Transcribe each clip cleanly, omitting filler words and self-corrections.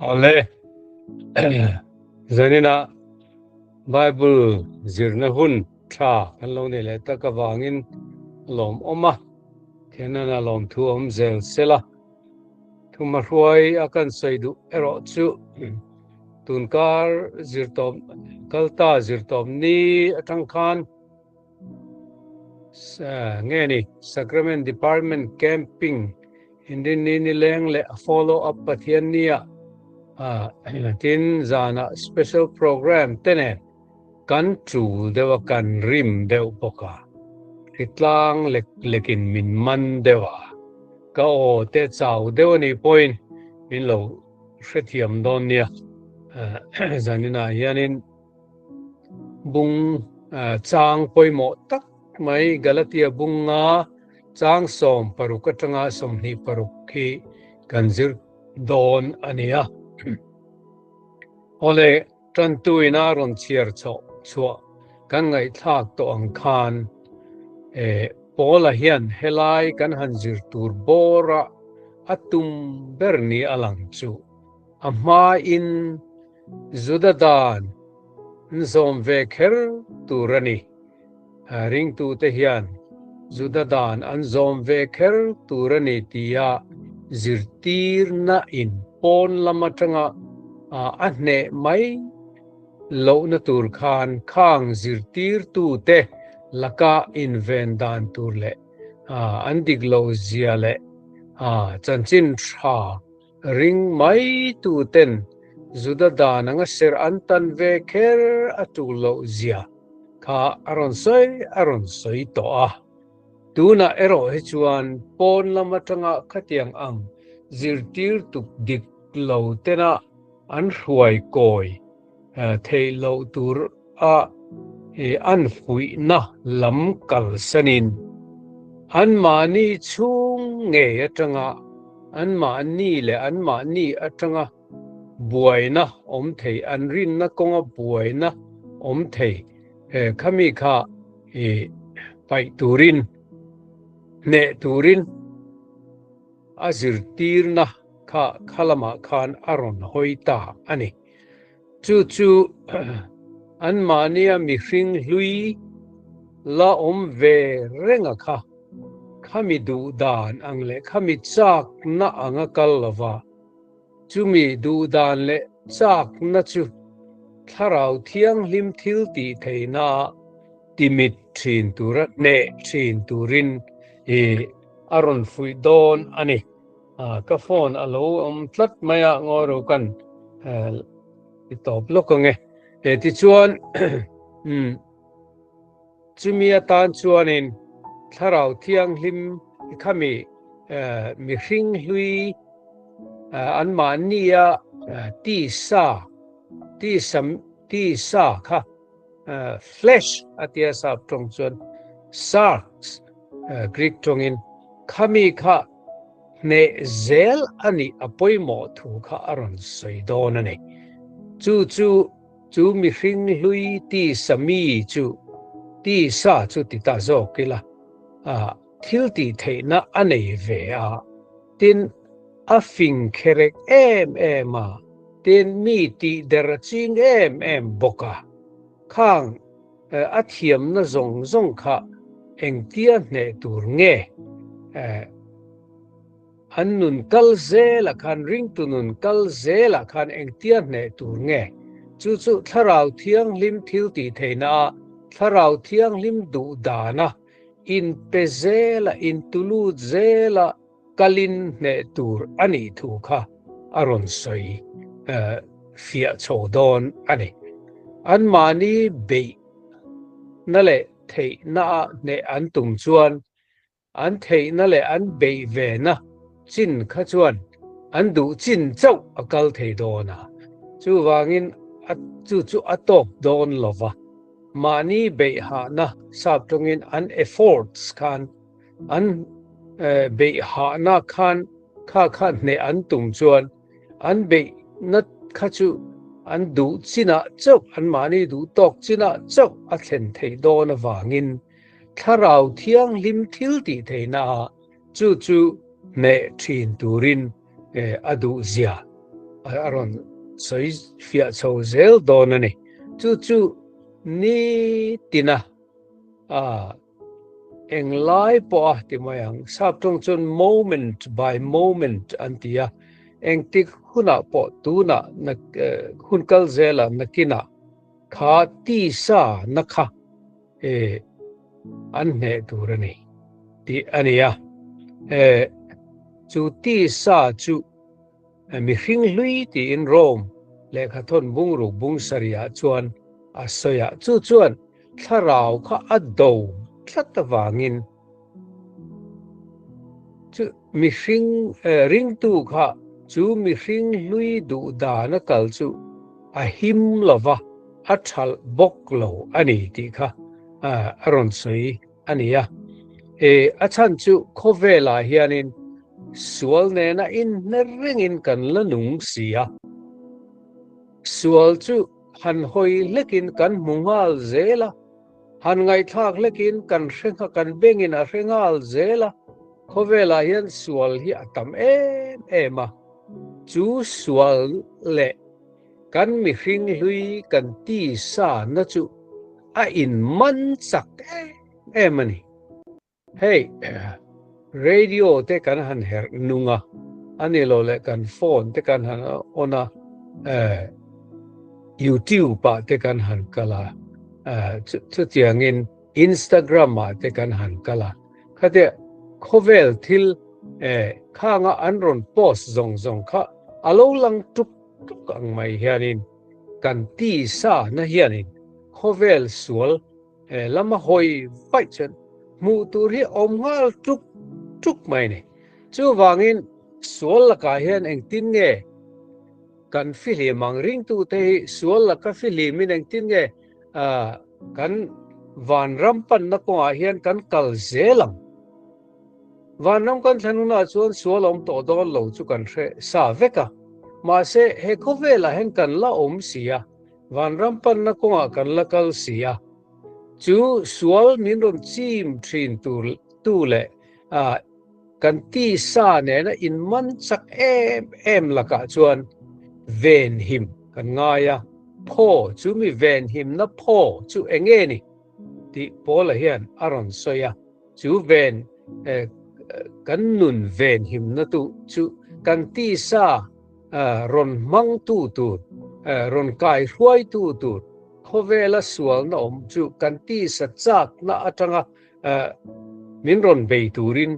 Ole zanina Bible zirna hun tha kan lo ne le ta ka wangin lom oma kenana lom thu om zel sela thuma ruai akan saidu ero chu tunkar zirtom kalta zirtom ni atang khan nge ni Sacrament Department camping indin ni leng le follow up pathian nia tin zana special program tene kan chu dewa kan rim deu poka kitlang lekin min man dewa ka o te chau dewa ni point min lo hrethiam don nia zanina hianin bung chang poimo tak mai Galatia bunga chang som parukatanga somni parukhi kanzir don ania ole tan tuina ron chiar cho kan ngai thak to ang khan pola hian helai kan hanjir tur bora atum berni alang chu amma in zudadan nzom vekher turani ring tu te hian zudadan anzom vekher turani tia zirtir na in pon lamatanga ahne mai lo na tur khan khang zirtir tu te laka in vendan tur le andik lo zia le chanchin tha ring mai tu ten zudadan anga ser antan vekher atu lo zia kha aron soi to tuna ero hechuan pon lamatanga khatiang ang zirtir tuk dik lo tena an hruai koi thei lo tur an fui na lam kal sanin an mani chung nge atanga an mani le an mani atanga buaina om thei an rin na konga buaina om thei khami kha pai turin ne turin azirtir na kha khalama khan aron hoita ani chu an mania mi hring hlui la om ve renga kha khami du dan angle khami chak na anga kalwa chumi du dan le chak na chu tharau thiang lim thil ti theina timit thin tura ne thin turin aron fui don ani ka phone alo tlat maya ngoro kan itop lokonge ti chuan chumia tan chuanin tharau thiang hlim khami mi hring hlui an mania ti sa kha flesh atia sap tong chuan sarks Greek tongin khami kha ne zel ani apoimo thu kha aron soidon ani chu mi hring hlui ti sami chu ti sa chu ti ta zo kila thil ti theina anei ve tin afing kherek ema tin mi ti deraching em boka khang athiam na zong kha engtia ne tur nge annun kal zela khan ring tunun kal zela khan engtia ne tur nge chu tharau thiang lim thil ti theina tharau thiang lim du dana in pezela in tulu zela kalin ne tur ani thu kha aron soi fia chodon ani an mani be nale thei na ne an tum chuan an thei na le an be ve na chin kha chuan an du chin chau akal thei dona chu wangin chu atop don lova mani be ha na sap tongin an efforts khan an be ha na khan kha ne an tum chuan an be na kha chu an du china chau an mani du tok china chau a thlen thei dona wangin tharau thiang lim thil ti theina chu ne thin turin adu zia aron soi fia chho zel don ani chu ni tina eng lai po ti mayang sap tong chun moment by moment antia eng tik huna po tuna na hun kal zela nakina kha ti sa nakha an ne turani ti ania chu ti sa chu mi hring lui ti in Rome le kha thon bung ru bung saria chuan asoya chu chuan tharau kha ado tlatawangin chu mi hring ring tu kha chu mi hring lui du da na kal chu a him lova a thal bok lo ani ti kha aron soi ania a chan chu khovela hianin sual ne na in na ringin kan la nung sia sual chu han hoi lekin kan mungal zela han ngai thak lekin kan hrenga kan bengin a hrengal zela khovela hian sual hi atam ema chu sual le kan mi hring hlui kan ti sa na chu a in man chak emani hey radio te kan han her nunga ani lo le kan phone te kan han ona YouTube pa te kan han kala chu tiangin Instagram ma te kan han kala khate khovel thil khanga anron post zong kha alo lang tuk ang mai hianin kan ti sa na hianin khovel sual lama hoi pai chen mu tur hi omngal tuk mai ni chu wangin sual la ka hian eng tin nge kan fili mang ring tu te sual la ka fili min eng tin nge kan van rampan na ko hian kan kal zelang van ram kan thanuna chuan sual om to don lo chu kan hre sa veka ma se he khovela hen kan la om sia van rampan na ko kan la kal sia chu sual min rom chim thin tu le kan ti sa ne na in man chak em laka chuan ven him kan ngaya pho chu mi ven him na pho chu enge ni ti pola hian aron soya chu ven kan nun ven him na tu chu kan ti sa ron mang tu ron kai huai tu khovela sual na om chu kan ti sa chak na atanga min ron bei turin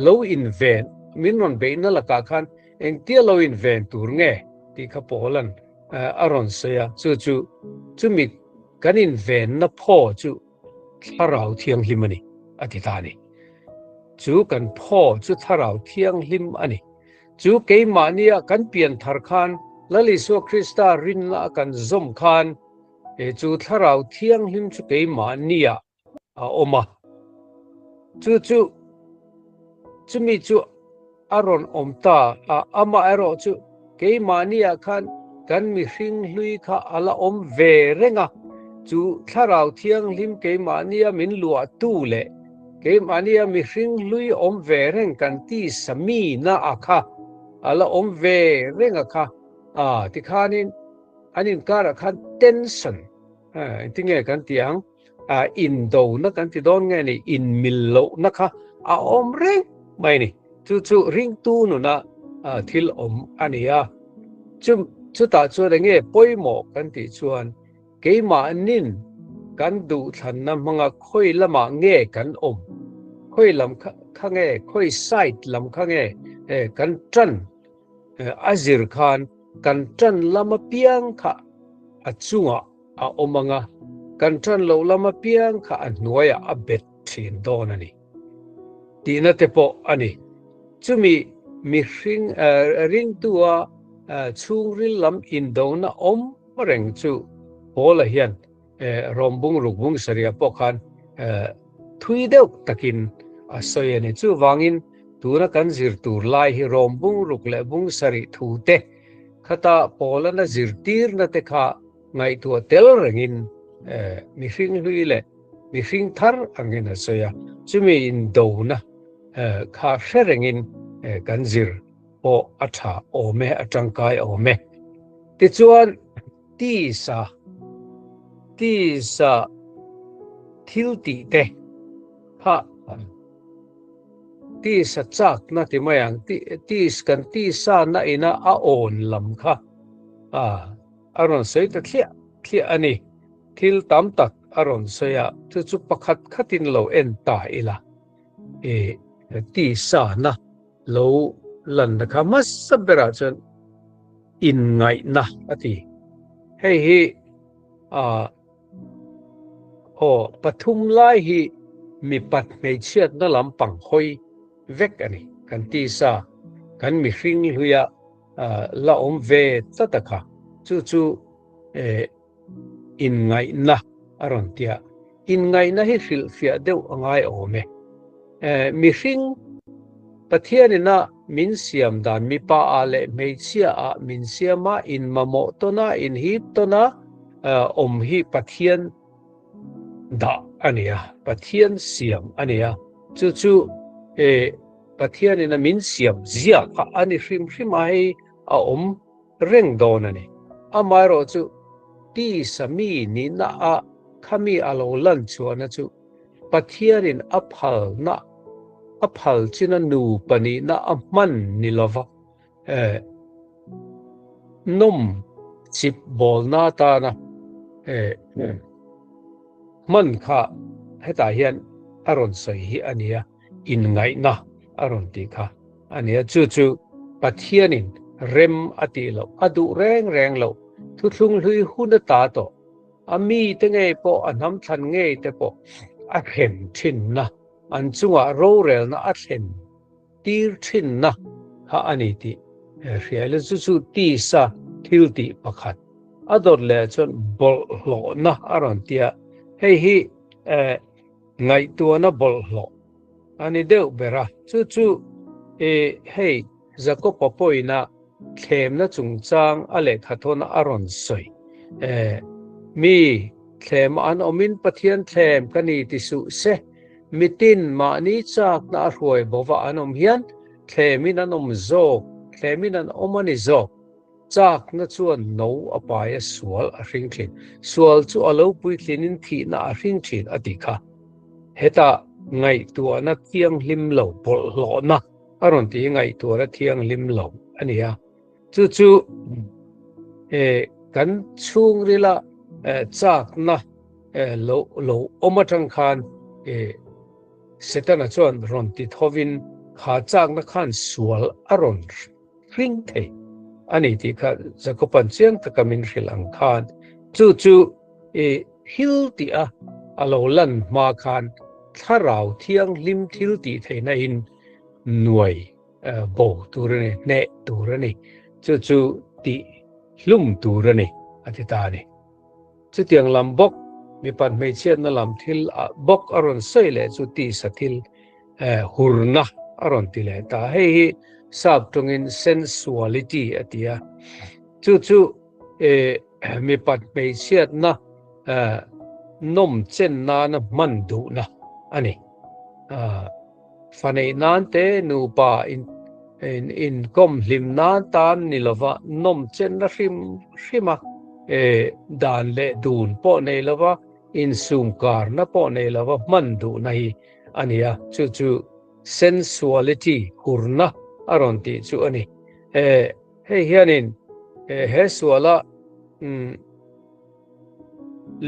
low in ven min ron bei na laka khan eng tia low in ven tur nge ti kha polan aron soya chu mi kanin ven na pho chu tharau thiang himani atitani chu kan pho chu tharau thiang him ani chu keimania kan pian thar khan lali so krista rin la kan zom khan chu tharau thiang him chu keimania oma chu mi chu aron omta ama ero chu keimania khan kan mi hring hlui kha ala om ve renga chu tharau thiang him keimania min lua tu le keimania mi hring hlui om ve reng kan ti sami na akha ala om ve renga kha ti khanin anin kara khan tension tinge kan tiang in do na kan ti don nge ni in millo na kha om reng mai ni chu ring tu nu na thil om ania chu ta chu nge poimo kan ti chuan keima nin kan du than na manga khoi lama nge kan om khoi lam kha nge khoi site lam kha nge kan tran azir khan kan tran lama piang kha achunga omanga kan tran lo lama piang kha annoya abet thin donani tina te po ani chumi mi ring tua chung ril lam in dona om reng chu pola hian rombung rugbung saria pokhan thui deuh takin asoyani chu wangin tura kan zir tur lai hi rombung ruk le bung sari thu te khata pola na zir tir na te kha ngai tu tel rengin mi hring hlui le mi hring thar angin asoya chumi in dona kha sherengin kan zir ปออัฐาโอเมอจังกายโอเมติจวนตีสาทิลติเตพะตีสจักนะติมายังตีสกันตีสานะอินะอาโอนลำค่ะอารอนเสยตะเคลียอันนี้ทิลตามตักอารอนเสยจุปขัดขัดินโลเอ็นตาอิละตีสานะโลลันนะคะมัสเบราจนอินไงนะอติให้ปทุมไลหิมีปัดไม่เชื่อนั่นลำปังหอยเวกอันนี้กันตีสากันมีคริงหุยละอมเวตตะค่ะจู่อินไงนะอารอนเตียอินไงนะให้ฟิลฟิอาเดวง่ายโอเมมีคริงปะเทียนนะมินเสียมดานมีปาอาเลไม่เชื่อมินเสียมาอินมาโมตนะอินฮีตนะฮีปะเทียนดาอันนี้ปะเทียนเสียมอันนี้จู่ปะเทียนนะมินเสียมเสียอันนี้ฟิมให้เร่งโดนอันนี้มารอจู่ตีสามีนี่นะขามีอาโลลันชัวนะจู่ปะเทียนอัพลนะอัพลชินันนูปนีนะมันนิลวะนุ่มจิบบอลนาตานะมันค่ะให้ตาเห็นอารอนสวยอันนี้อินไงนะอารอนติค่ะอันนี้จู่ปะเทียนินเร็มอติโลอดุแรงโลทุกลุงลุยหุ่นตาโตมีตั้งไงปอน้ำทันไงแต่ปอเห็นทินนะอันจังว่าโรเรลนะเห็นตีทินนะอันนี้ที่เรียลจู่ตีสาทิลติประคัดดอดเลยจนบอลโลนะอารอนเตียให้ไงตัวนะบอลโลอันนี้เดียวเบระจู่ให้จะก็ปป่วยนะเข็มนะจุงจางอะไรขัดทนอารอนสวยมีเข็มอันอมินปะเทียนเข็มกันนี่ที่สุเสมิตินมานี้จากน่ารวยบอกว่าอันอมเฮียนเข็มินันอมโจกเข็มินันอมันโจกจากน่ะชวนโนอปายสวลริงทินสวลจู่อโลปุยทินินทีน่าริงทินอดีค่ะเหตุไงตัวน่ะเที่ยงลิมเหลาบลหลอนะอารมณ์ที่ไงตัวน่ะเที่ยงลิมเหลาอันนี้จู่กันช่วงนี้ละจากน่ะโลอมาจังคานเสร็จน่ะชวนรอนติทวินขาจากน่ะคานสวลอารมณ์ริงเทอันนี้ที่ค่ะจะก็ปัญเชียงตะกมินริลังคานจู่ฮิลติอโลลันมาคานถ้าเราเที่ยงลิมทิลติเทนอินหน่วยโบตัวนี้เนตัวนี้จู่ติลุ่มตัวนี้อธิตานี่จู่เตียงลำบกมีปันไม่เชียนนั่นลำทิลบกอรอนเสยเลยจู่ตีสทิลหุรนะอรอนติเลยตาให้ทราบตรงอิน sensuality อธิยาจู่มีปันไม่เชียนนะนมเช่นนั้นมันดูนะอันนี้ฟันนานเตนูปาอินคมลิมนานตานนิลวะนมเช่นริมดานเลดูนปอในลวะอินซูมการนะปอในลวะมันดูในอันนี้จู่ sensuality หุรนะอารมณ์ที่จู่อันนี้ให้เฮียนินเฮสวละ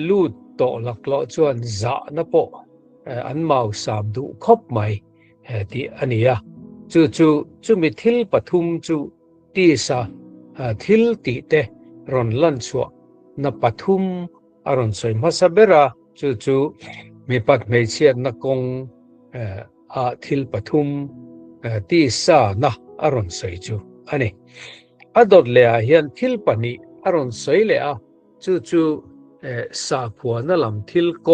ลูดต่อหลักล้อจวนจะนะปออันมาสามดูคบไหมที่อันนี้จู่มีทิลปทุมจู่ตีสาทิลติเตรอนลันชัวนับปทุมอารอนสวยมาสเบราจู่มีปัดไม่เชียนนักกงทิลปทุมตีสานะอารอนสวยจู่อันนี้ดอดเลยเห็นทิลปนี้อารอนสวยเลยจู่สาขัวนั่นลำทิลโก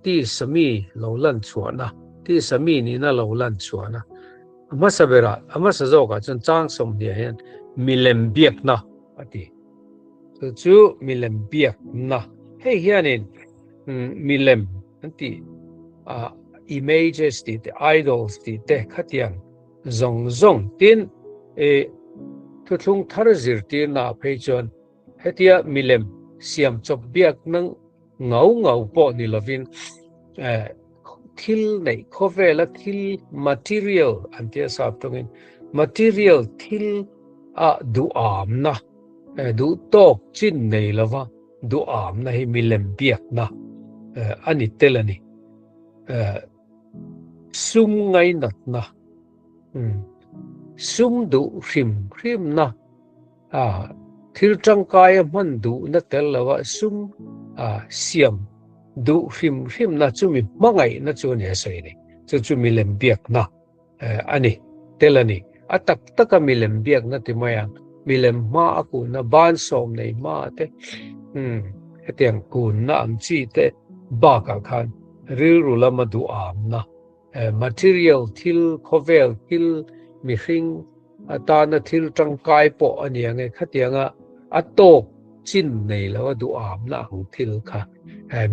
ที่สามีเราลันชัวนะที่สามีนี่น่ะเราลันชัวนะมาสเบรามาสโจกจนจ้างสมเดียเห็นมิเลมเบียกนะอดีจู่มิเลมเบียกนะให้เห็นมิเลมนั่นที่images ที่ idols ที่เด็กขัดยังซงติน ทุทุงทารจิรตีนาเพจอนเฮติยมิเลมเสียมจบเบียกนังเงาปอนี่ลวินทิลในโคเวลทิล material อันเตียสอบตรงนี้ material ทิลดูอามนะดูตอกจินในละวะดูอามนะให้มิเลมเบียกนะอันนี้เตลนี่ซุมไงนัดนะซุมดูริมนะทิลจังกายมันดูนะเตลละวะซุมเสียมดูริมนะจุมีมังไงนะจุเนี่ยสวยนี่จุมิเลมเบียกนะอันนี้เตลนี่ตักมิเลมเบียกนะที่มายังมิเลมมากูนะบ้านสมในมาเตเตียงกูนะอันจีเตบากาคันริละมาดูอามนะmaterial ทิลโคเวลทิลมิริงตานะทิลจังกายปออันนี้ไงขัดยังโตกจินในแล้วดูอามนะของทิลค่ะ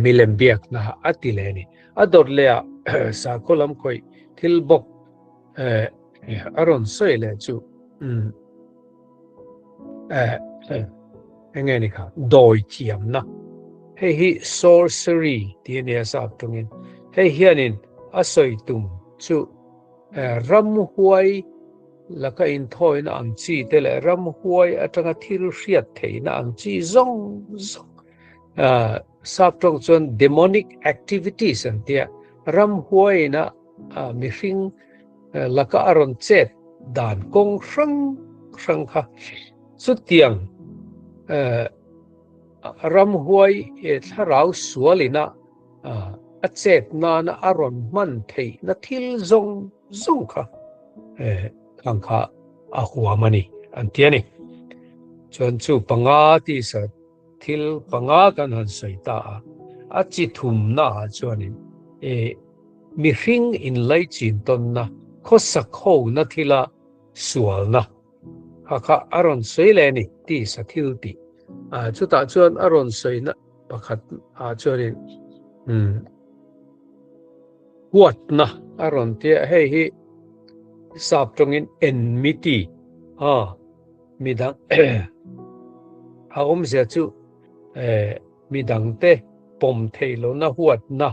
มิเลมเบียกนะติเลนี่ดอดเลยสาคลัมคอยทิลบกอารอนสวยเลยจูยังไงนี่ค่ะโดยเทียมนะให้ฮิ sorcery ที่เนี่ยทราบตรงนี้ให้เฮียนินสวยตุมจูรำหวยแล้วก็อินทอยนะอังจีแต่ละรำหวยจังที่รู้เสียดเทนะอังจีซงทราบตรงจน demonic activities อันเดียรำหวยนะมีฟิงแล้วก็อารมณ์เจ็ดด่านกงรังค่ะสุดเตียงรำหวยถ้าเราสวลินะเจ็ดนาอารมณ์มันเทนะทิลซงค่ะข้างข้าหัวมันนี่อันเดียนี่จนจู่ปังอาที่สัตทิลปังอากันหันใส่ตาจิตุมนะจวนนี่มีฟิงอินไลจินตนนะข้อสักข้อนะทีละสวลนะข้าอารมณ์สวยเลยนี่ที่สักทิลตีจุดตาจวนอารมณ์สวยนะประคัดจวนนี่วัดนะอารมณ์ที่ให้ทราบตรงนี้ enmity มีดังผมเสียจูมีดังเตปมเทโลนะวัดนะ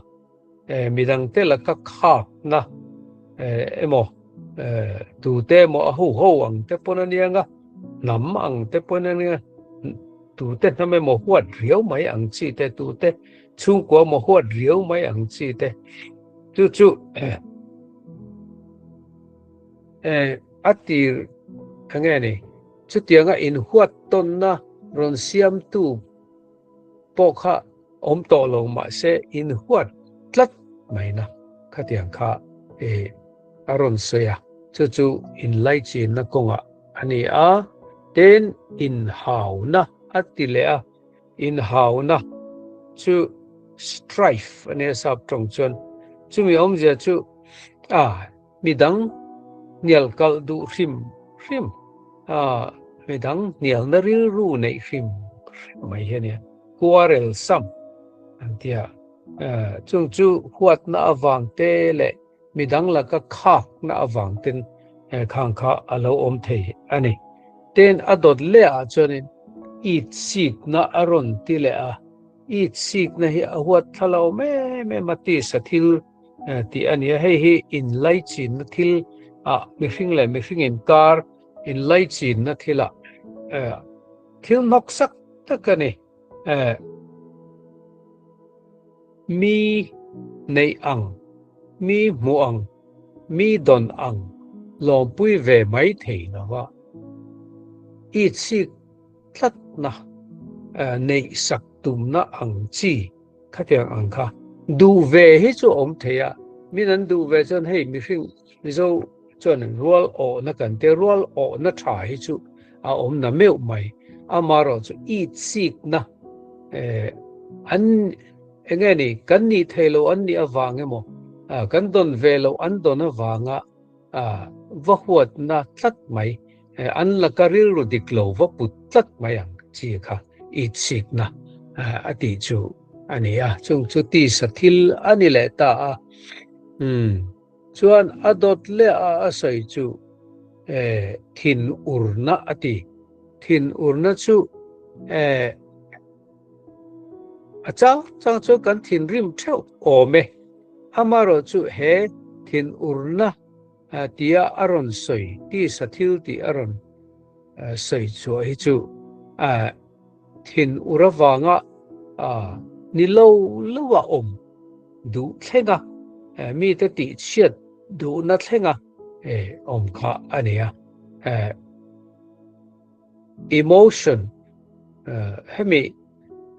มีดังเตละก็ขาบนะโมตูเตโมหูอังเตปนนี่งะน้ำอังเตปนนี่งะตูเตทำไมโมหัวเรียวไหมอังจีเตตูเตชุ่งกัวโมหัวเรียวไหมอังจีเตจู่อัติยังไงนี่จุดยังไงอินหัวต้นนะรอนเสียมตูปอกข้าโตลงมาเสอินหัวตัดไม่นะข้าเตียงข้าอารมณ์เสียจู่อินไลจีนนะกงอันนี้เต้นอินหาวนะอัติเลอินหาวนะจู่ strife อันนี้สับตรงจนจู่มีเสียจู่มีดังเนียลกัลดูริมมีดังเนียลนริรูในริมไม่เห็นเนี่ยกัวเรลซัมอันเดียจู่หัวน่าวังเตเลมีดังแล้วก็ข้าน่าวังเต็นข้างข้าอารมณ์เทอันนี้เต้นอดเล่จนอีดซีกน่าอารมณ์ที่เล่อีดซีกนะเฮหัวทะเลาไม่มาตีสถิลที่อันนี้ให้อินไลจินทิลมีฟิงอินการอินไลจินนะทิละทิลนกสักตะกันนี่มีในอังมีมัวอังมีดอนอังลองปุยเวไม่เทนะว่าอีสิทัดนะในสักตุมนะอังจีขัดยังอังค่ะดูเวให้จูเทียมีนั้นดูเวจนให้มีฟิงนี่จูจนรัวนักกันเตรัวนักชายจูน่ะไม่ไหมมารอจูอีสิกนะอันยังไงนี่กันนี่เทโลอันนี้วางมั้งกันโดนเวโลอันโดนวางว่าหัวน่ะตัดไหมอันละก็เรื่องดิกโลว่าปุตตัดไหมอย่างจีค่ะอีสิกนะอดีจูอันนี้จุดที่สถิลอันนี้แหละตาส่วนอดอดเล่ใส่จู ทินอุรนะอติทินอุรนะชุอาจารย์จังชุกันทินริมเท่าโอเมอามาโรชุเฮทินอุรนะตียอารอนสวยที่สถิลที่อารอนสวยชัวให้ชุทินอุระวางนี่เลวอมดูเท่งมีแต่ติเชียดดูนัดเท่งอมค่ะอันนี้emotion ให้มี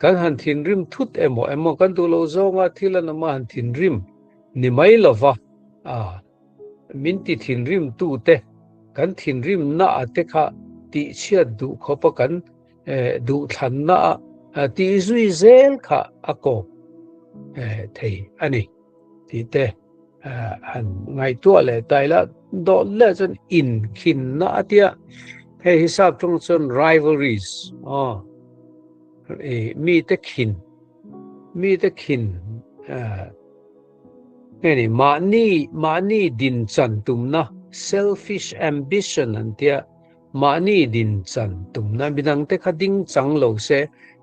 กันหันทินริมทุดเอโมกันดูโลโซงที่ละนมาหันทินริมนี่ไม่ลวะมินติทินริมตูเตกันทินริมน่าเตค่ะติเชียดดูเขาปกันดูทันน่าติซุยเซลค่ะอากบเทอันนี้ที่เตอันไงตัวเลยแต่ละโดนเลยจนอินขินน่าเตียให้ฮิซาบตรงจน rivalries มีแต่ขินนี่มานี่ดินจันตุมนะ selfish ambition อันเตียมานี่ดินจันตุมนะบิดังเตคดิ้งจังโลเซ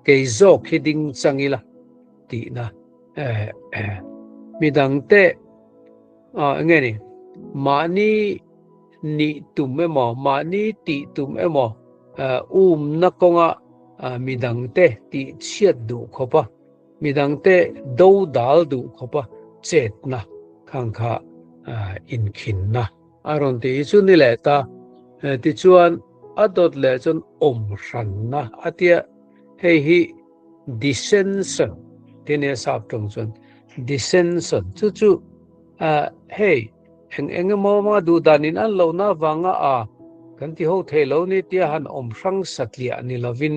เกยโซกฮิดิ้งจังอีละตีนะบิดังเตไงนี่มานี่ตุมเอมอมานี่ติตุมเอมอนักงมิดังเตติเชียดดูขบมิดังเตดูดาลดูขบเจ็ดนะข้างข้าอินขินนะอารมณ์ที่ชุนนี่แหละตาที่ชวนอดดเลยจนรันนะอาทิตย์ให้ฮิ dissension ที่เนี่ยทราบตรงจน dissension จู่ๆให้เอ็งมาดูดานินอันเราหน้าวังกันที่เขาเทเราเนี่ยที่หันรังสัตย์นี่เราวิน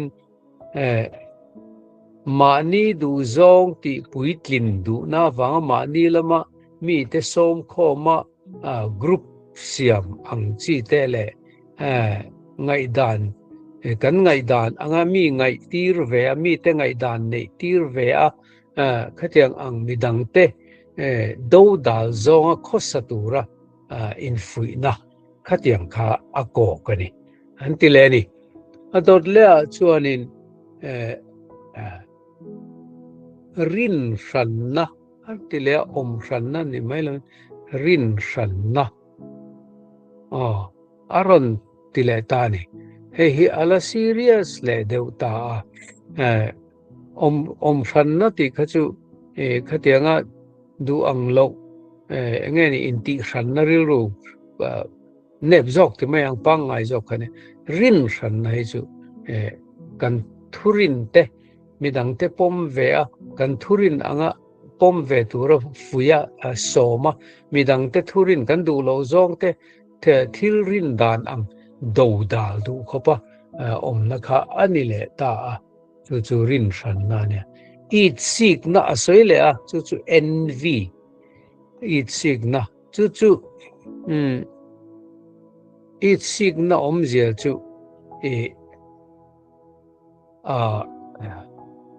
มานี่ดูจงที่ปุยตลินดูหน้าวังมานี่ละมามีแต่ส่งข้อมากรุ๊ปเสียมอังจีเตเลไงดานกันไงดานมีไงตีร์เวมีแต่ไงดานในตีร์เวขัดยังอังมีดังเตดูดาลจงข้อสตูระอินฟุยนะขัดยังข้าอากอกันนี่อันที่เลนี่ตอนเลี้ยชวนินรินชันนะอันที่เลี้ยชันนะนี่ไม่เลยรินชันนะอารอนที่เลี้ยตานี่ให้อะไรซีเรียสเลยเดี๋ยวตาชันนะที่เขาจะขัดยังดูอังโลไงนี่อินติชันนะรู้เน็บจอกที่ไม่ยังปังไงจอกกันเนี่ยรินชันนะให้จูกันทุรินเตมีดังเตปมเวกันทุรินปมเวตัวเราฟุยโสมามีดังเตทุรินกันดูโลจงเตทิลรินดานดูดาลดูเขาปะนะคะอันนี้แหละตาจู่รินชันนะเนี่ยอีดซิกนะสวยเลยจู่envyอีดซิกนะจู่อีดซิกนะเสียจู่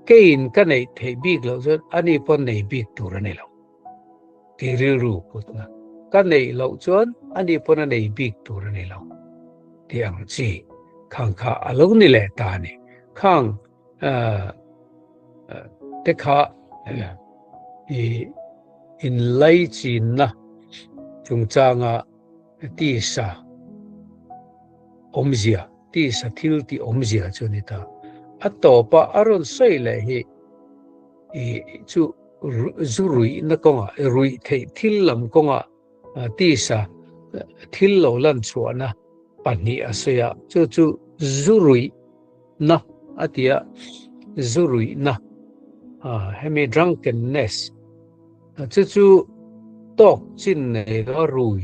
เกินกันในเทบิกเราจนอันนี้พอในบิกตัวนี่เราที่รู้พุทธนะกันในเราจนอันนี้พอในบิกตัวนี่เราที่อังจีข้างข้าอารมณ์นี่แหละตาเนี่ยข้างแต่ข้าอินไลจีนนะจงจางที่สาเสียที่สถิลที่เสียจนนี่ตาอัตโตปะอารมณ์สวยเลยจู่รุยนักงรุยทิลลำกงที่สาทิลโลลันชัวนะปันนี้เสียจู่รุยนะอาทิตย์จู่รุยนะให้มี drunkenness จู่ตกจินในก็รุย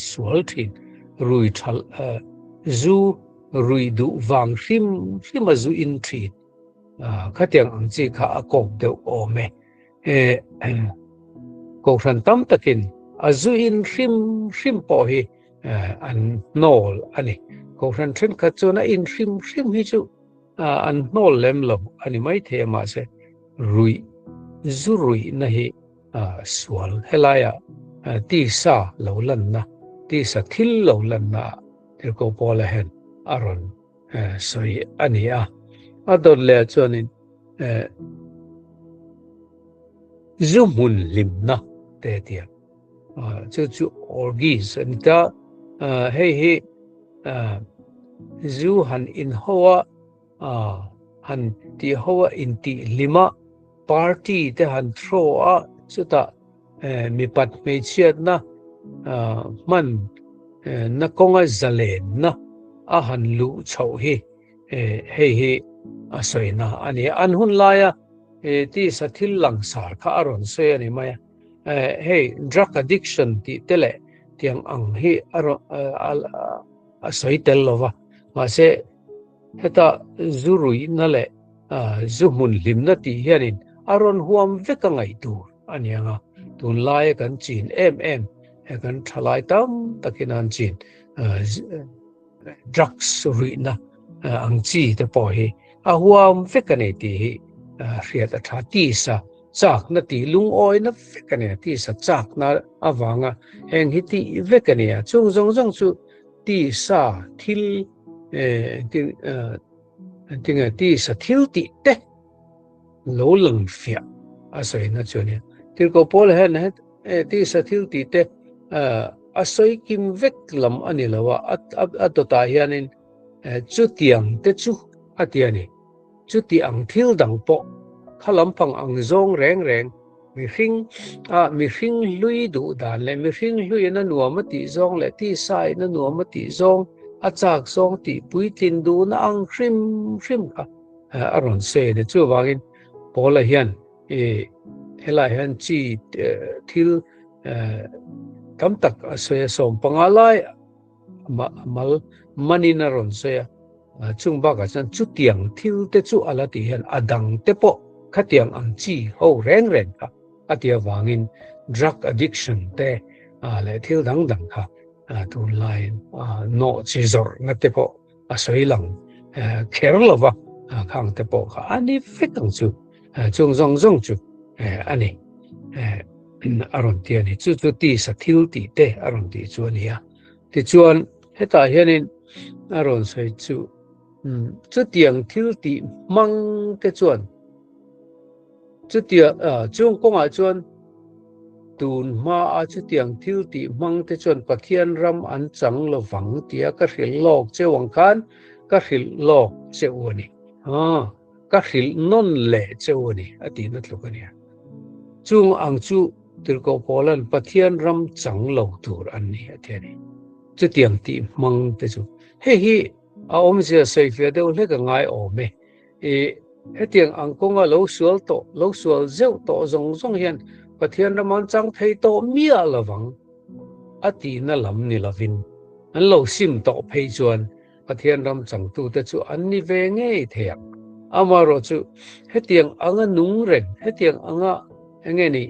สวลทินรุยทัลจู่รุยดูวางริมมาจู่อินทรีขัดยังอังจีข้าอากบเดียวเมกขันตั้มตะกินจู่อินริมปอฮีอันโนลอันนี้กขันเช่นขัดจวนอินริมฮิจูอันโนลเล็มลมอันนี้ไม่เทียมาเสจู่รุยนะฮีสวลเฮลายตีซาเหล่าลันนะตี ti sa thil lo lan na tir ko pola hen aron soi ania adon le chuanin zumun limna te tia chu orgis anta hei zu han in hoa han ti hoa in ti lima party te han throw a chuta mi pat me chiat na man na konga zalen na a han lu chau hi hei asoina ani an hun laya ti sa thil lang sar kha aron se ani maya hey drug addiction ti tele tiang ang hi aro asoi tel lova ma se heta zurui na le zumun limna ti hianin aron huam veka ngai tu anianga tun lai kan chin em kan thalai tam takinan chin drugs ruina ang chi te po hi a huam veka ne ti hi riat a tha ti sa chak na ti lung oi na veka ne ti sa chak na awanga heng hi ti veka ne chung jong chu ti sa thil tinga ti sa thil ti te lo lang fia asoi na chunia tir ko pol hen ti sa thil ti te asoi kim vek lam ani lawa atota hianin chu tiang te chu atiani chu ti ang thil dang po khalampang ang zong reng mi hring lui du dan le mi hring lui na nuam ti zong le ti sai na nuam ti zong achak zong ti pui tin du na ang hrim kha aron se de chu wangin pola hian hela hian chi thil kam tak asoya som pangalai mal manina ron se chung ba ka chan chu tiang thil te chu ala ti hian adang te po khatiang ang chi ho reng ka atia wangin drug addiction te le thil dang kha tu line no chizor na te po asoi lang kherlova khang te po kha ani fitang chu chung zong chu ani aron ti ani chu ti sa thil ti te aron ti chu ania ti chuan heta hianin aron sei chu chu tiang thil ti mang te chuan chu tia chung konga chuan tun ma a chu tiang thil ti mang te chuan pathian ram an chang lo wang tia ka hril lok chewang khan ka hril lok chewani ka hril non le chewani ati na tlukania chung ang chu tirko polan pathian ram chang lo tur anni atiani chu tiang ti mang te chu hi a om se sei fe de le ka ngai o me hetiang ang konga lo sual zeu to zong hian pathian raman chang thei to mia lawang ati na lam ni lavin an lo sim to phei chuan pathian ram chang tu te chu an ni ve nge theak amaro chu hetiang anga nung ren hetiang anga enge ni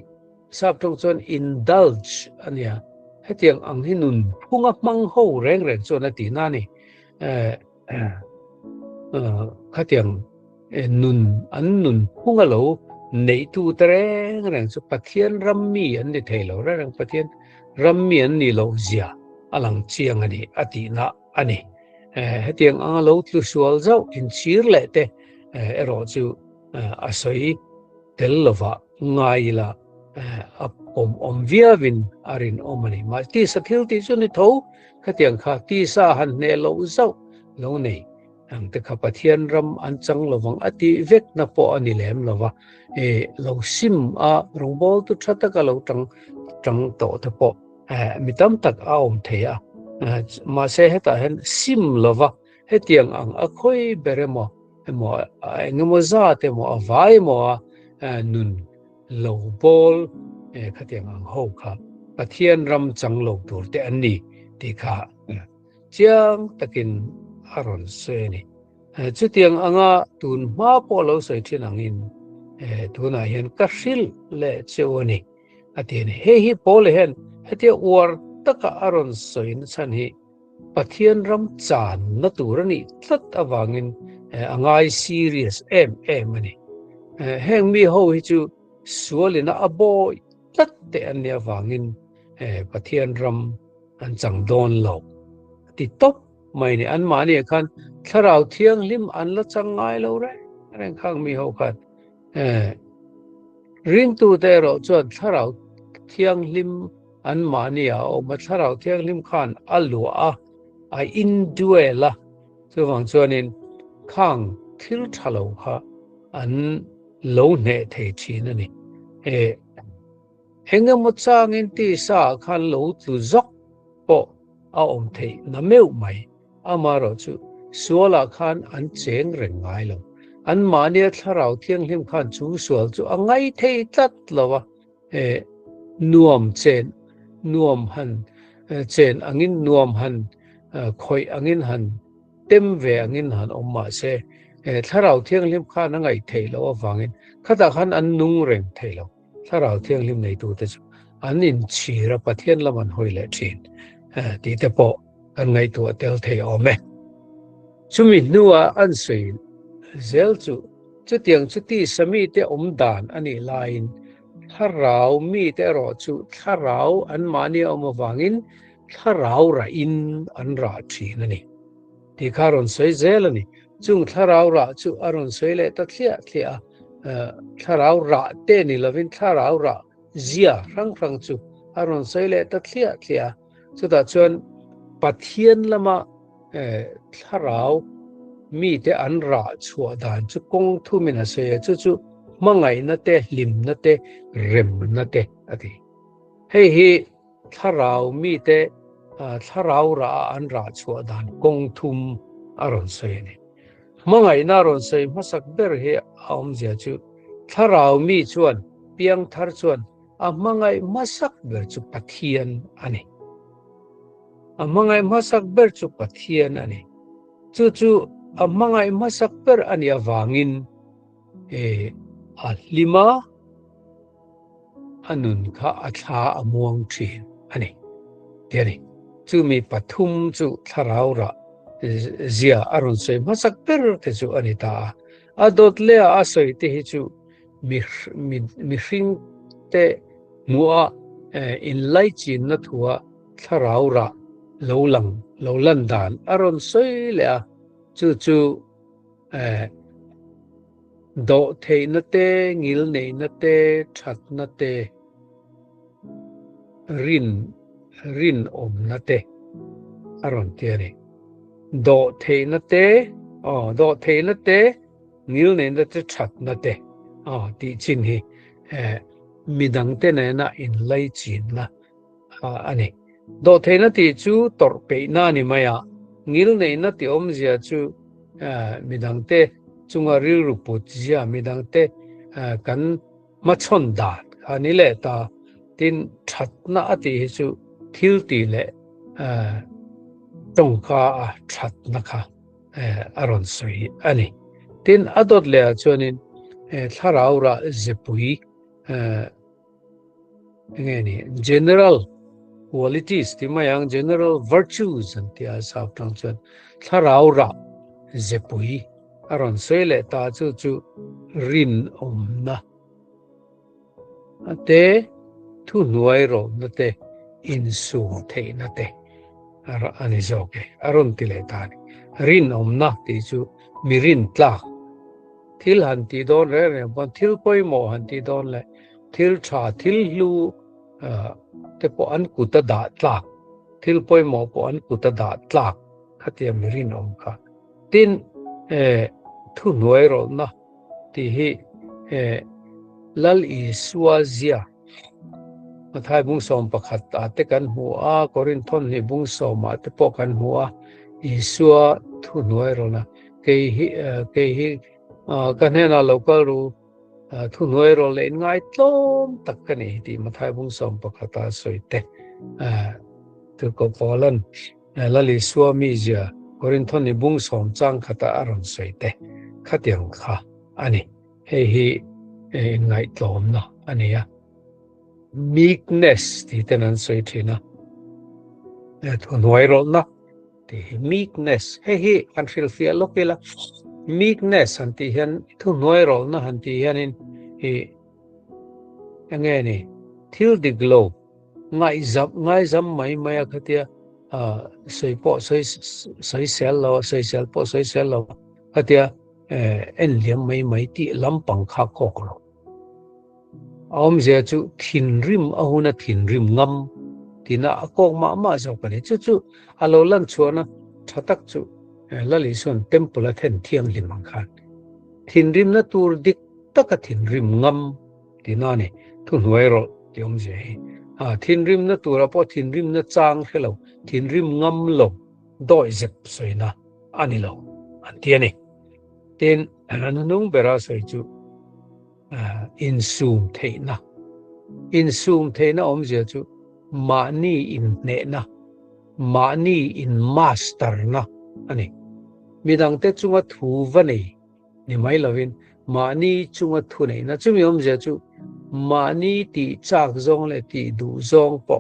sap thong chuan indulge ania hetiang ang hinun phunga mang ho reng chuan ati na ni khatiang nun hunga lo nei tu tereng chu pathian rammi an ni thailo rang pathian rammi an ni lo zia alang chiang ani ati na ani hetiang anga lo tlu sual zau in chir le te ero chu asoi tel lova ngai la om viavin arin omani ma ti sathil ti chu ni tho khatiang kha ti sa han ne lo zau lo nei ang te kha pathian ram an chang lowang ati vek na po ani lem lova lo sim a rongbol tu thata ka lo tang to te po mitam tak a om theya ma se heta hen sim lova hetiang ang a khoi beremo engemo za te mo avai mo nun lo bol khatiang ang ho kha pathian ram chang lo tur te ani ti kha chiang takin aron seni chutiang anga tun ma po lo sei thin angin tuna hian ka hril le chewani atin hi pol hen heti war taka aron soin chan hi pathian ram chan na turani tlat awangin angai serious em ani heng mi ho hi chu sualina aboy tlat te ania wangin pathian ram อันจังโดนโลติตบไม่นี่อันมานี่คันถ้าเราเที่ยงลิมอันละจังง่ายเราเร่เรื่องข้างมีเขาคันริงตูแต่เราจวนถ้าเราเที่ยงลิมอันมานี่เอามาถ้าเราเที่ยงลิมคันอัลลัวอินด้วยละส่วนส่วนนี้ข้างทิลทะเลาค่ะอันโลเนเทชีนั่นนี่เฮงมดจางอินที่สาคันโลตุจอกปอเอาอมเทนเมวไม่อามาเราจูสัวละคันอันเจงเร่งง่ายลงอันมาเนี่ยถ้าเราเที่ยงลิมคันจูสัวจูอังไงเทตัดละวะนวมเจนนวมหันเจนอังินนวมหันคอยอังินหันเต็มเวอังินหันอมมาเสถ้าเราเที่ยงลิมคันอังไงเทละวะฟังอินข้าตาคันอันนุ่งเร่งเทละถ้าเราเที่ยงลิมในตัวแต่อันนินชีระปะเทียนละมันหอยละจีนตีแต่ปออันไงตัวเตลเทออมชุมินัวอันสวยเซลจูจุดยังจุดที่สมีเตอมดานอันนี้ไลน์ถ้าเรามีแต่รอจูถ้าเราอันมาเนี่ยเอามาฟังอินถ้าเราระอินอันราชีนั่นนี่ที่คารอนสวยเซลนี่จุงถ้าเราระจูอารอนสวยเลยตัดเสียถ้าเราระเตนี่ละวินถ้าเราระเสียรังจูอารอนสวยเลยตัดเสียสุดท้ายจนปะเทียนละมาถ้าเรามีแต่อันราชัวดานจุกงทุมินาเสียจุมังไงนั่นเตลิมนั่นเตเริมนั่นเตอดีเฮ้ถ้าเรามีแต่ถ้าเราระอันราชัวดานกงทุมอารอนเสียนี่มังไงน่ารอนเสียมาสักเบอร์เฮอมเสียจุถ้าเรามีชวนเพียงทาร์ชวนมังไงมาสักเบอร์จุปะเทียนอันนี้mangai masak ber chu pathian ani chu mangai masak ber ani awangin lima anun kha atha amuang thin ani tiani chu mi pathum chu tharaura zia arun sei masak ber te chu ani ta adot le asoi te hi chu mi hring te mua in lai chin na thua tharaura lo lan dan aron soi le chu do thei na te ngil nei na te that na te rin om na te aron te ni do thei na te ngil nei na te that na te ti chin hi midang te na in lai chin na ani do thei na ti chu tor pe na ni maya ngil nei na ti om zia chu midang te chunga ri ru pu zia midang te kan ma chon da ani le ta tin that na ati chu thil ti le tong ka that na kha aron soi ani tin adot le chuanin tharaura zepui ngeni general qualities ti mayang general virtues antia saptang chon tharaura zepui aron soile ta chu rin omna ate thu nuai ro na te insu the na te ara ani zoke aron tile ta rin omna ti chu mirin tla thil han ti don re bon thil poi mo han ti don le thil tha thil lu te po an kuta da tlak thil poi mo po an kuta da tlak khatia mirin om kha tin thu nuai ro na ti hi lal I suazia mathai bung som pakhat te kan hu a korin thon ni bung som ma te po kan hu a isua thu nuai ro na ke hi kan he na local ru thu nuai ro le ngai tlom tak ka ni ti mathai bung som pakhata soite tu ko polan lali suami ja korin thon ni bung som chang khata aron soite khatiang kha ani hi ngai tlom na ani ya meekness ti tenan soitina thu nuai ro na ti meekness hi kan feel lokela meekness anti hian thu nuai ro na anti hianin hi angeni thil di glow ngai zam mai khatia sei po sei sel po sei sel lo khatia en liam mai ti lampang kha khok lo om je chu thin rim ahuna thin rim ngam tina akok ma zo kani chu alo lan chuana thatak chu lali son temple then thiam limang khan thin rim na tur dik taka thin rim ngam tina ni thu hnuai ro tiom je thin rim na tura po thin rim na chang khelo thin rim ngam lo doi zep soina ani lo an tiani ten anung bera soi chu in zoom theina om je chu mani in ne na mani in master na ani midang te chunga thu vani ni mai lovin mani chunga thu nei na chumi om je chu mani ti chak zong le ti du zong po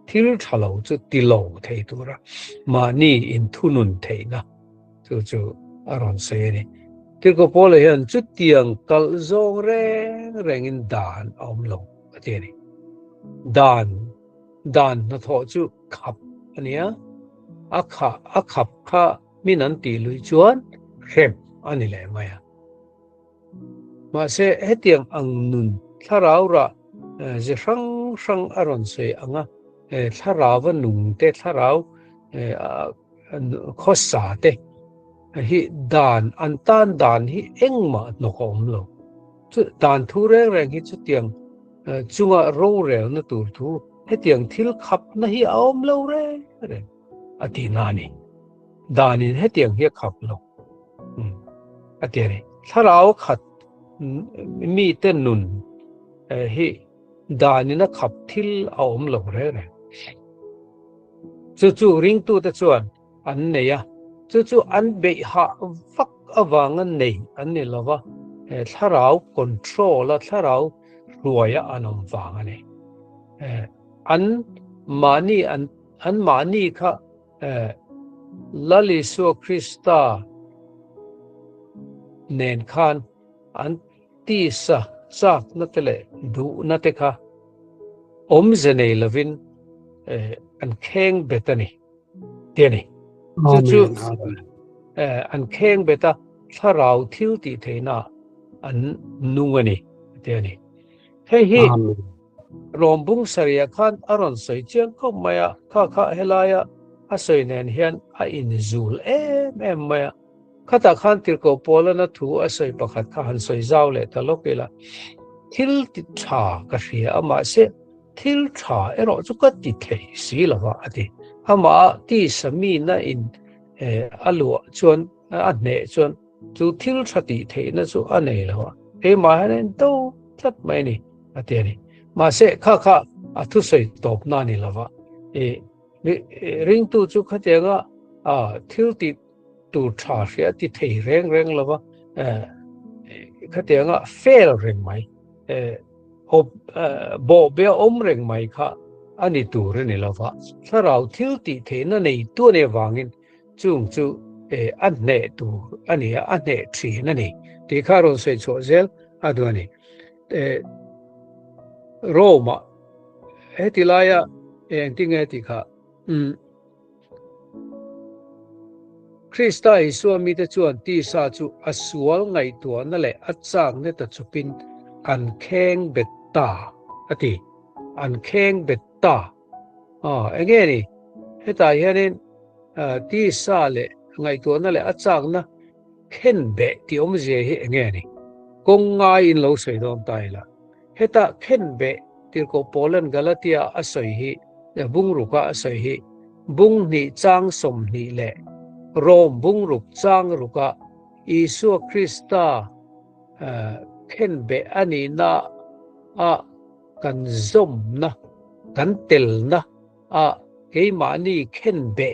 thil thalo chu ti lo thei tura mani in thunun theina chu aron se ni til ko pole hian chu tiang kal zong reng in dan om lo ate ni dan na tho chu khap ania a khap kha minan ti lui chuan khem ani le maya ma se hetiang ang nun tharau ra je rang aron se anga tharau nung te tharau khosa te hi dan an tan dan hi engma no kom lo chu dan thu reng hi chu tiang chunga ro rel na tur thu hetiang thil khap na hi aom lo re ati nani danin hetiang hi khap lo atere tharau khat mi te nun hi danina khap thil aom lo re chu ring tu te chuan an neya chu an be ha fak awangan nei an ne lawa tharau control la tharau ruaya anom wangani an mani kha lali so krista nen khan an ti sak na tele du na te kha om zenei lovin an kheng betani tiani chu an kheng beta tharau thil ti theina an nungani tiani hi rombung saria khan aron soi chiang ko maya kha helaya a soi nen hian a in zul em maya khata khan tir ko polana thu a soi pakhat kha han soi zaw le talokela thil ti tha ka ria ama se thil tha ero chu ka ti thei si lawa ati ama ti sami na in alu chuan a ne chuan chu thil thati theina chu a nei lawa ma hanen to chat mai ni ateni ma se kha athu soi top na ni lawa ring tu chu khatenga thil ti tu tha ria ti thei reng lawa khatenga fail reng mai bo be om reng mai kha ani tur ni lawa tharau thil ti theina nei tu ne wangin chung chu an ne tu ani an ne thi na ni ti kharon se cho zel adwani Roma hetilaya engtinge ti kha Krista Iswami te chuan ti sa chu asual ngai tu na le achang ne ta chupin an kheng betta ati an kheng betta engeni heta hianin ti sa le ngai tu na le achang na khen be ti om je hi engeni kong ngai in lo sei dom tai la heta khen be tir ko Poland Galatia asoi hi bung ruka asoi hi bung ni chang som ni le Rom bung ruk chang ruka Isu Krista khen be ani na kan zom na kan tel na ke mani khen be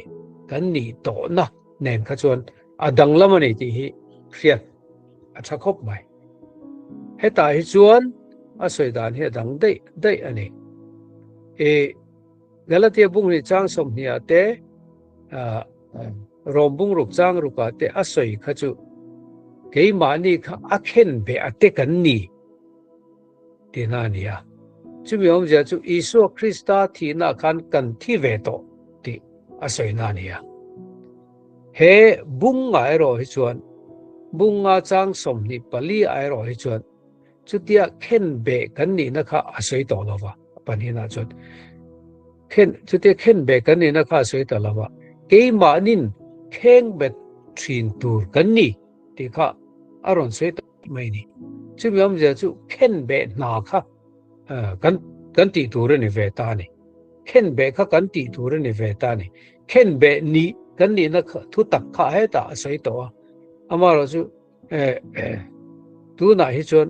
kan ni to na nen kha chuan adang lamani ti hi khiat athakop mai heta hi chuan asoi dan he dang dei ani Galatia bung ni chang som ni ate Rom bung ruk chang ruka te asoi kha chu ke mani kha akhen be ate kan ni tinania จุมีอมจะจุอิสุคริสตาที่นาคันกันที่เวโตที่อาศัยนานียเฮบุงไอรอฮิจวนบุงอาจังสมนิปลีไอรอฮิจวนจุดที่เข็นเบกันนี่นะคะอาศัยต่อละวะปนินาจวนเข็นจุดที่เข็นเบกันนี่นะคะอาศัยต่อละวะเกมานินเข็งเบทรินตูร์กันนี่ที่ค่ะอารมณ์สวยต่อไม่นี่จุมีอมจะจุเข็นเบนาค่ะกันตีตูร์นี่เวตานี่เข็นเบค่ะกันตีตูร์นี่เวตานี่เข็นเบนี่กันนี่นะคะทุตักข้าให้ตาอาศัยต่ออามาเราจุดูน่าฮิจวน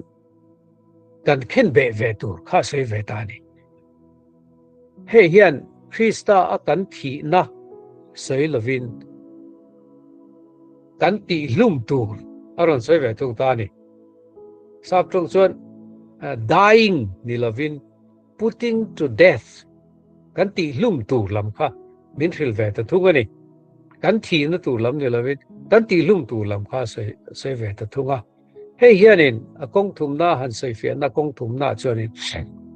กันเข็นเบเวตูร์ข้าใช้เวตานี่เฮียนคริสตากันทีนะใช้ลวินกันตีลุ่มตูร์อารมณ์ใช้เวตูร์ตานี่ทราบตรงส่วน dying นี่ลวิน putting to death กันตีลุ่มตูร์ลำค่ะมินฟิลเวตทุกวันนี้กันทีนะตูร์ลำนี่ลวินกันตีลุ่มตูร์ลำค่ะใช้เวตทุกอ่ะเฮียนินกงทุมนาหันใส่เฟียนกงทุมนาจวนิน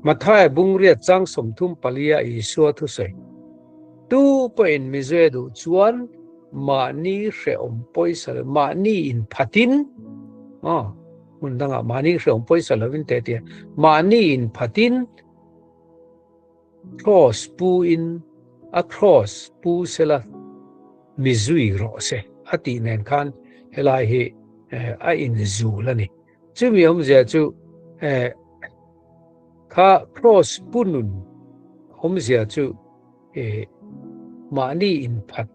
มาท้ายบุงเรียจังสมทุมปลียอิสัวทุใส่ตู้เป็นมิเจดูจวนมานีเรอมปอยสลมานีอินพัตินมันดังมานีเรอมปอยสลวินเตียมานีอินพัติน cross ปูอินacross ปูเสละมิจุยรอเสอติเนนคันเฮลายเฮอินจูแล้วนี่จุมีอมจะจุข้า cross ปุนุนอมจะจุมานี่อินพัด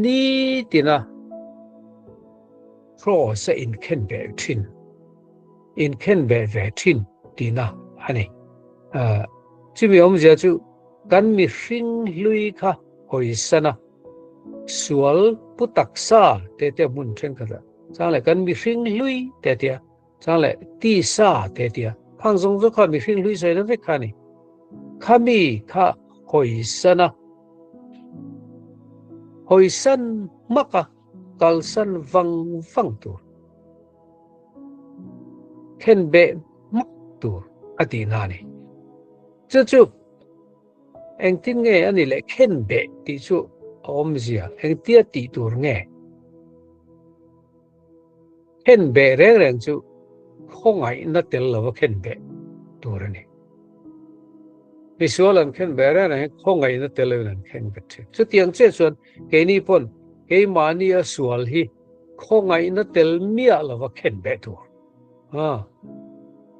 นี่ตินะ cross อินเข็นเบทินอินเข็นเบเวทินตินะอันนี้จุมีอมจะจุกันมีฟิงลุยค่ะหอยสนะสวลปุตักษาเตมุนเช่นกันจังเลยกันมีฟิงลุยเตียจังเลยตีซาเตียข้างทรงจุข้ามีฟิงลุยใส่แล้วไม่ขานี่ข้ามีข้าหอยสันนะหอยสันมักกัลสันฟังตัวเข็นเบมักตัวอดีนานี่จุเอ็งทิ้งไงอันนี้แหละเข็นเบที่จุอมเสียเอ็งเตี้ยตีตัวไงเข็นเบแรงจุคงไงนัดเตลล์ว่าเข็นเบตัวนี้วิสุวลันเข็นเบแรงคงไงนัดเตลล์นั่นเข็นเบจุดยังเช่นส่วนเกนี่พนเกมานี่สวลฮีคงไงนัดเตลมีอะไรว่าเข็นเบตัว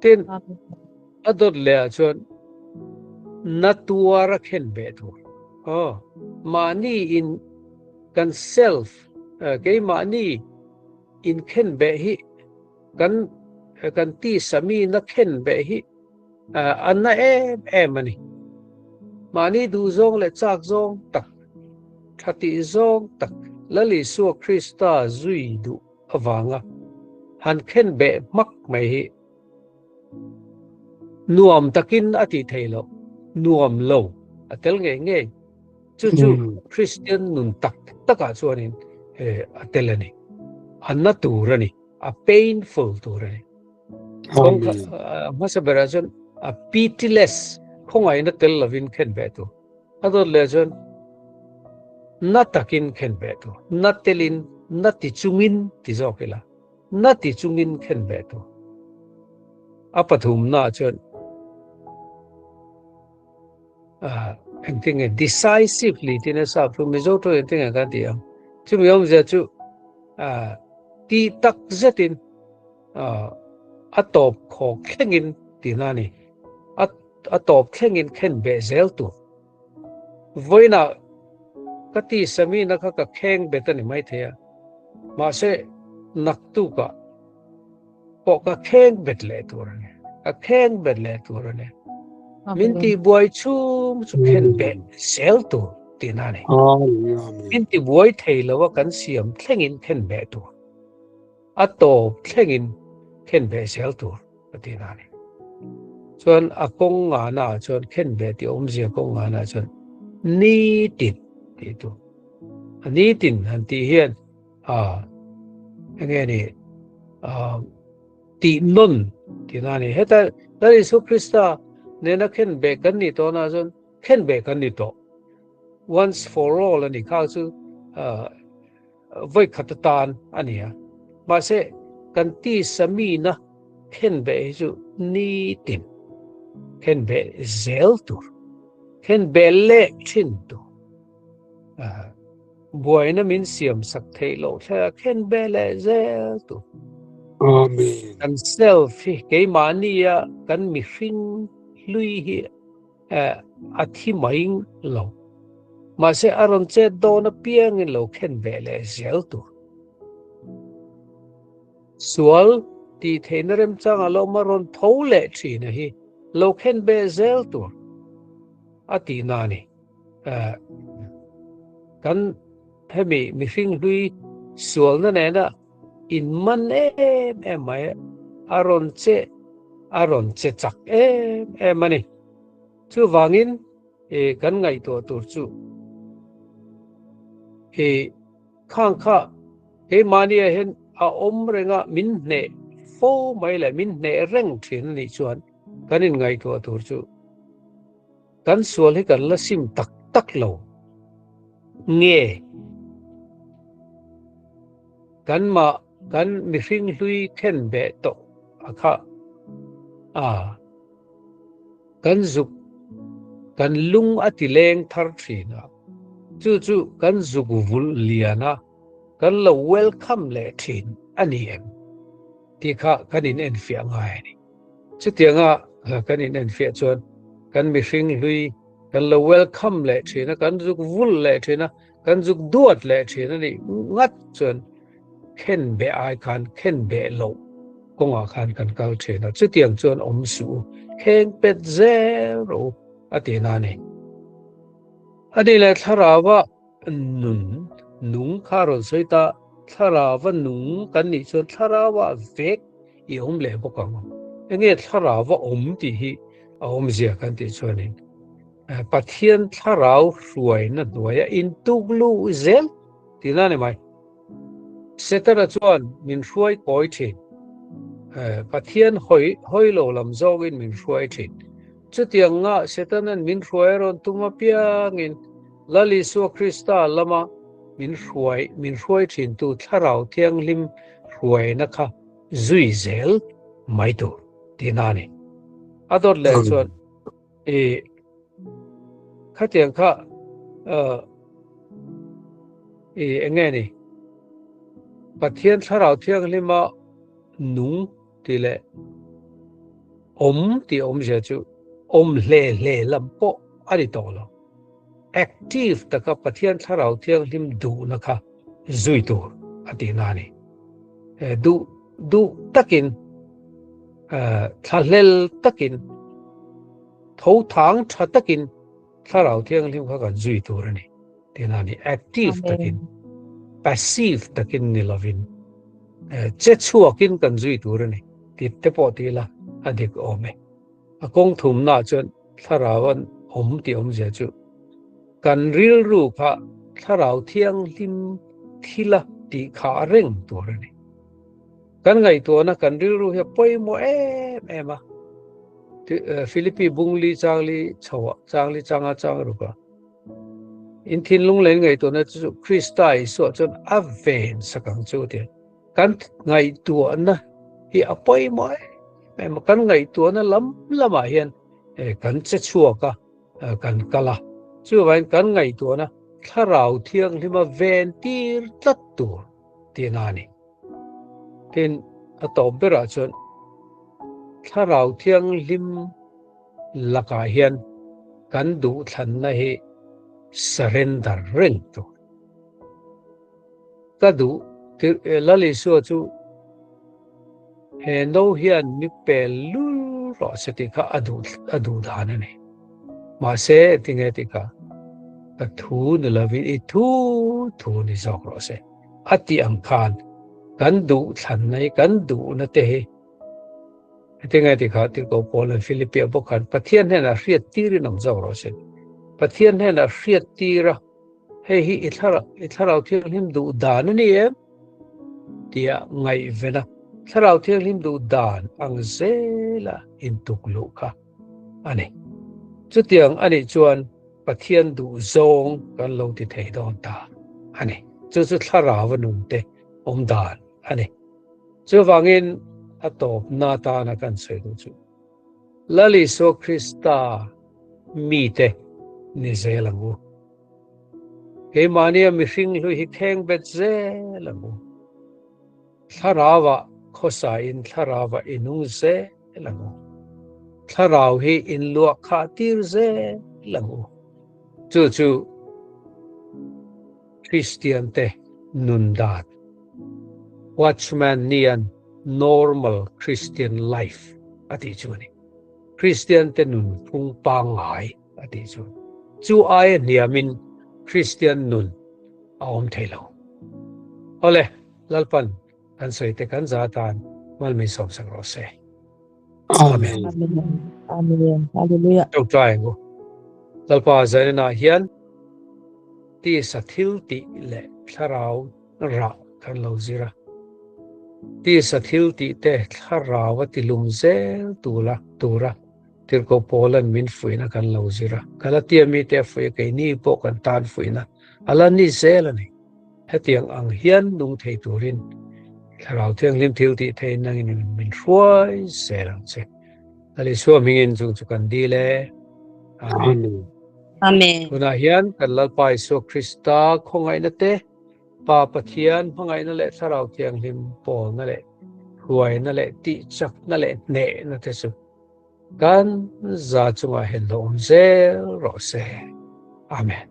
ทีนอดเลยส่วนนัดตัวรักเข็นเบตัวมานี่อินกันเซลฟ์เกมานี่อินเข็นเบฮีกันที่สามีนักเข็นเบฮีอันนั้นมันนี่มานี่ดูซงและจากซงตักทัติซงตักแล้วลิสัวคริสตาจุยดูอวังหันเข็นเบมักไม่ฮีนวมตะกินอติเทโลนวมโลเตลเงยจู่คริสเตียนนุนตักส่วนนี้เตลนี่อันนั้นตัวนี่painful ตัวนี่มาสบายจนpitiless คงไงนัดเตลลวินเข็นเบตัวอันนั้นเลยจนนัดตักินเข็นเบตัวนัดเตลินนัดติจุงินที่จอกละนัดติจุงินเข็นเบตัวปฐุมน่าจนEngtinge decisively tina sa from mizoto engtinge kan dia chum yom ja chu ti tak zetin atop kho khengin tinani atop khengin khen be zel tu voina kati sami na ka kheng betani mai thea ma se naktu ka po ka kheng betle turane ka kheng betle turane minti buai chum ken be sel tu tinani minti buai thailo wa kan siam thlengin ken be tu ato thlengin ken be sel tu tinani chon akong nga na chon ken be ti omji akong nga na chon ni tin ti tu ani tin han ti hian nge ni ti non tinani heta dari su krista nena ken be kan ni to na jon ken be kan ni to once for all ani kha chu voi khatatan ania ma se kan ti sami na ken be chu ni tim ken be zel tur ken be le chin tu boina min siam sak thailo tha ken be le zel tu Amen. kan self ke mania kan mi hring lui hi athi maing lo ma se aron che do na piang in lo ken be le zel tu sual ti thenerem chang alo maron thole thi na hi lo ken be zel tu ati na ni kan hemi mi hring lui sual na ne na in man mai aron che chak mani chu wangin kan ngai to tur chu khang kha he mania hen a renga min ne fo mai la min ne reng thin ni chuan kanin ngai to tur chu kan sual hi kan la sim tak lo nge kan mi hring hlui khen be to akha kan zuk kan lung atileng thar thina chu kan zuk vul liana kan lo welcome le thin ani em ti kha kanin en fia ngai ni chu tianga kanin en fia chuan kan mi hring hlui kan lo welcome le thina kan zuk vul le thina kan zuk duat le thina ni ngat chuan khen be ai khan khen be lo konga khan kan kal thena chu tiang chuan om su khen pet zero atina ne adile tharawa nung kharon soita tharawa nung kan ni chuan tharawa vek I om le bokang enge tharawa om ti hi om zia kan ti chuan in pathian tharau ruai na duaya in tuglu zel tina ne mai setara chuan min hruai koi thin pathian hoi lo lam zogin min hruai thin chutianga setanan min hruai ron tuma piangin lali su krista lama min hruai thin tu tharau thiang lim hruai na kha zui zel mai tu tinani ador le chuan khatiang kha engeni pathian tharau thiang lima nung tile om je chu om le lampo ari tolo active taka pathian tharau thiang lim du na kha zui tu ati nani du takin thalel takin tho thang tha takin tharau thiang lim kha kan zui tu rani tinani active takin passive takin ni lovin che chuakin kan zui tur ni ti te po ti la adik ome akong thum na chon tharawan om ti om je chu kan ril ru kha tharau thiang lim thila ti kha reng tur ni kan ngai to na kan ril ru he poi mo ema Philippi bungli changli chawa changli changa chang ru ka in thin lung len ngai to na chu Christa so chon aven sakang chu te kan ngai tu na hi apoi mo me kan ngai tu na lama hian kan che chua ka kan kala chu wain kan ngai tu na tharau thiang lima ven tir tat tu tinani tin atom bera chon tharau thiang lim laka hian kan du than na hi surrender reng tu ka du lali so chu he no hian mi pel lu ro seti ka adu dhan ne ma se tinge tika ka thu ne lavi I thu ni zok ro se ati ang khan kan du than nai kan du na te he tinge tika ti ko pol Philippia bokhan pathian he na riat tiri nam zok ro se pathian he na riat tira he hi itharau thiang lim du dan ni em tia ngai vena tharau thiang lim du dan ang zela in tuklu ka อันนี้จุดเตียงอันนี้จวนประเทียนดูทรงกันลงที่เทดอนตาอันนี้จุดทาราวนุนเตอมดานอันนี้จุดวางอินอัตบนาตานักันสวยดูจุลลิโซคริสตามีเตนิเซลังอูเฮมานียมิฟิงลุฮิเทงเบตเซลังอูทาราวะโคสาอินทาราวะอินุเซลังอูทาราวฮีอินลวกขาติรเซลังอูจู่คริสเตียนเตนุนดาด watchman nian normal Christian life อติจูนี่คริสเตียนเตนุนพุงปางหายอติจูจู่อายเนียมินคริสเตียนนุนออมเทโลเอาเลยลัลปันอันสวยแต่กันซาตานมันไม่สมสังโรเซอาเมน Amen. Hallelujah. จงใจกูลัลปาเจนาเฮียนที่สัทิลติและทาราวรักกันเราจิระที่สัทิลติเตทาราวติลุมเซตูระทิรโกโพลันมินฟุยนะกันเราจิระกันละเตียมีเตฟุยกัยนี่ปอกันตานฟุยนะอัลลันนี่เซลนี่เฮตียงอังเฮียนลุงเทตูรินทาราวเทียงลิมทิลติเทนังอินมินช่วยเซลังเซอันนี้ชัวมิงอินจุกันดีเลยอาเมน Amen. Unahian kan lalpai so Krista khongai na te pa pathian phongai na le sarau tiang lim pol na le huai na le ti chak na le ne na te su kan za chunga hen lo ze ro se amen